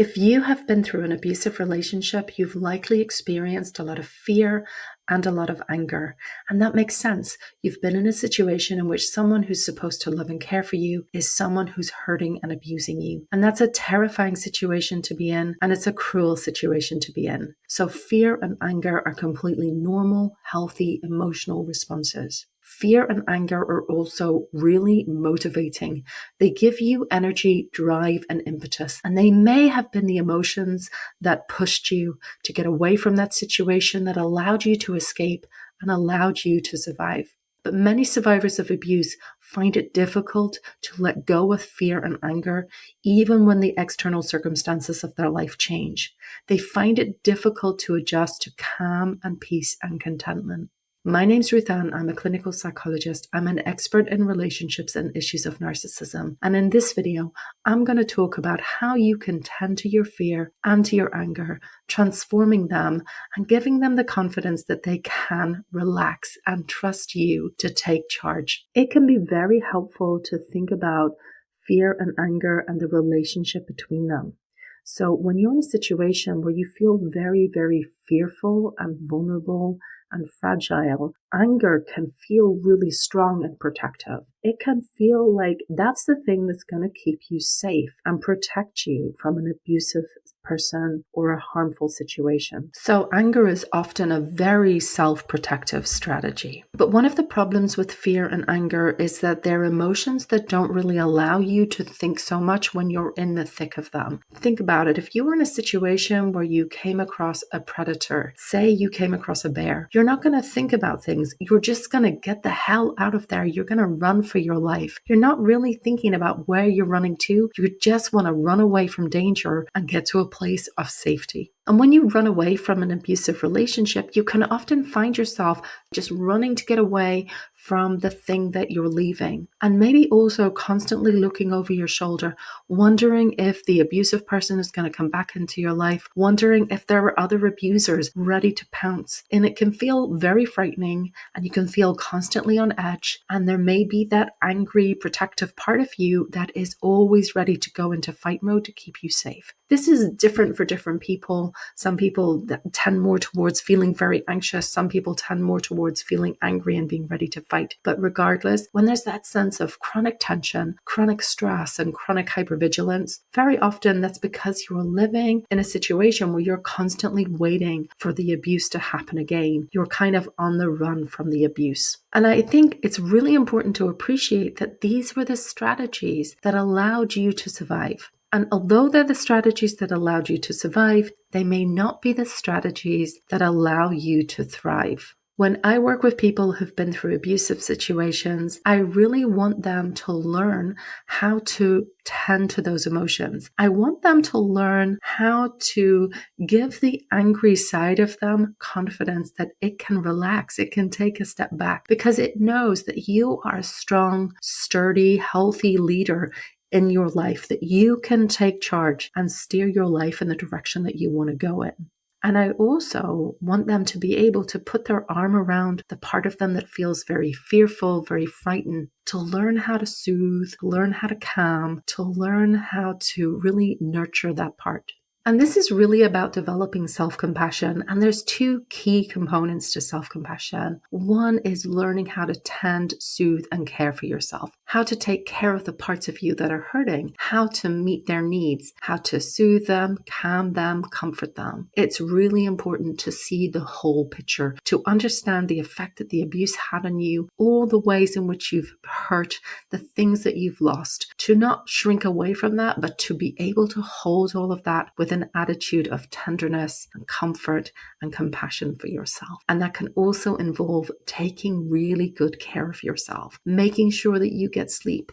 If you have been through an abusive relationship, you've likely experienced a lot of fear and a lot of anger. And that makes sense. You've been in a situation in which someone who's supposed to love and care for you is someone who's hurting and abusing you. And that's a terrifying situation to be in, and it's a cruel situation to be in. So fear and anger are completely normal, healthy, emotional responses. Fear and anger are also really motivating. They give you energy, drive, and impetus. And they may have been the emotions that pushed you to get away from that situation, that allowed you to escape and allowed you to survive. But many survivors of abuse find it difficult to let go of fear and anger, even when the external circumstances of their life change. They find it difficult to adjust to calm and peace and contentment. My name's Ruth Ann. I'm a clinical psychologist. I'm an expert in relationships and issues of narcissism. And in this video, I'm going to talk about how you can tend to your fear and to your anger, transforming them and giving them the confidence that they can relax and trust you to take charge. It can be very helpful to think about fear and anger and the relationship between them. So when you're in a situation where you feel very, very fearful and vulnerable and fragile, anger can feel really strong and protective. It can feel like that's the thing that's going to keep you safe and protect you from an abusive person or a harmful situation. So anger is often a very self-protective strategy. But one of the problems with fear and anger is that they're emotions that don't really allow you to think so much when you're in the thick of them. Think about it. If you were in a situation where you came across a predator, say you came across a bear, you're not going to think about things. You're just going to get the hell out of there. You're going to run for your life. You're not really thinking about where you're running to. You just want to run away from danger and get to a place of safety. And when you run away from an abusive relationship, you can often find yourself just running to get away from the thing that you're leaving. And maybe also constantly looking over your shoulder, wondering if the abusive person is going to come back into your life, wondering if there are other abusers ready to pounce. And it can feel very frightening, and you can feel constantly on edge. And there may be that angry, protective part of you that is always ready to go into fight mode to keep you safe. This is different for different people. Some people tend more towards feeling very anxious. Some people tend more towards feeling angry and being ready to fight. But regardless, when there's that sense of chronic tension, chronic stress, and chronic hypervigilance, very often that's because you're living in a situation where you're constantly waiting for the abuse to happen again. You're kind of on the run from the abuse. And I think it's really important to appreciate that these were the strategies that allowed you to survive. And although they're the strategies that allowed you to survive, they may not be the strategies that allow you to thrive. When I work with people who've been through abusive situations, I really want them to learn how to tend to those emotions. I want them to learn how to give the angry side of them confidence that it can relax, it can take a step back, because it knows that you are a strong, sturdy, healthy leader in your life, that you can take charge and steer your life in the direction that you want to go in. And I also want them to be able to put their arm around the part of them that feels very fearful, very frightened, to learn how to soothe, learn how to calm, to learn how to really nurture that part. And this is really about developing self-compassion. And there's two key components to self-compassion. One is learning how to tend, soothe, and care for yourself. How to take care of the parts of you that are hurting. How to meet their needs. How to soothe them, calm them, comfort them. It's really important to see the whole picture, to understand the effect that the abuse had on you, all the ways in which you've hurt, the things that you've lost. To not shrink away from that, but to be able to hold all of that with an attitude of tenderness and comfort and compassion for yourself. And that can also involve taking really good care of yourself, making sure that you get sleep,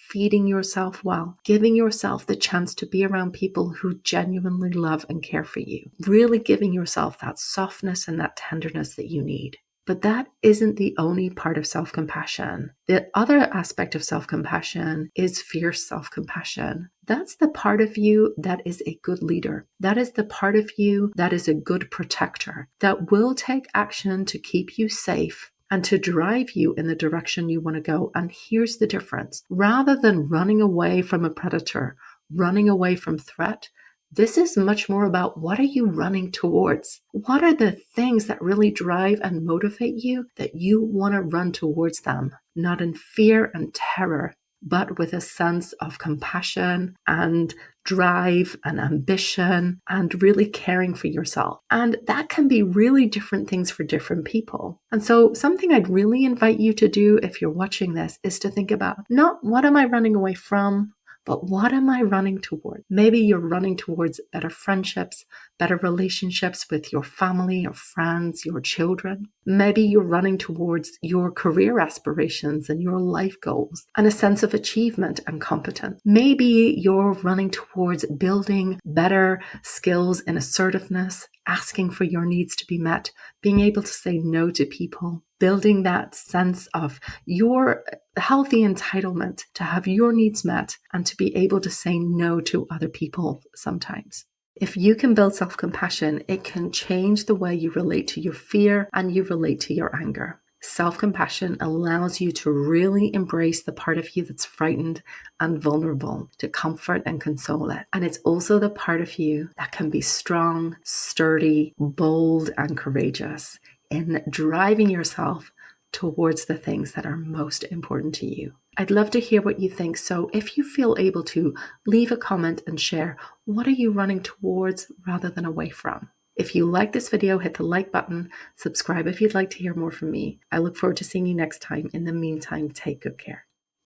feeding yourself well, giving yourself the chance to be around people who genuinely love and care for you, really giving yourself that softness and that tenderness that you need. But that isn't the only part of self-compassion. The other aspect of self-compassion is fierce self-compassion. That's the part of you that is a good leader. That is the part of you that is a good protector, that will take action to keep you safe and to drive you in the direction you want to go. And here's the difference. Rather than running away from a predator, running away from threat, This is much more about what are you running towards? What are the things that really drive and motivate you that you want to run towards them? Not in fear and terror, but with a sense of compassion and drive and ambition and really caring for yourself. And that can be really different things for different people. And so something I'd really invite you to do if you're watching this is to think about not what am I running away from, but what am I running toward? Maybe you're running towards better friendships, better relationships with your family, your friends, your children. Maybe you're running towards your career aspirations and your life goals and a sense of achievement and competence. Maybe you're running towards building better skills in assertiveness, asking for your needs to be met, being able to say no to people, building that sense of your healthy entitlement to have your needs met and to be able to say no to other people sometimes. If you can build self-compassion, it can change the way you relate to your fear and you relate to your anger. Self-compassion allows you to really embrace the part of you that's frightened and vulnerable, to comfort and console it. And it's also the part of you that can be strong, sturdy, bold, and courageous in driving yourself towards the things that are most important to you. I'd love to hear what you think. So if you feel able to, leave a comment and share, what are you running towards rather than away from? If you like this video, hit the like button, subscribe if you'd like to hear more from me. I look forward to seeing you next time. In the meantime, take good care.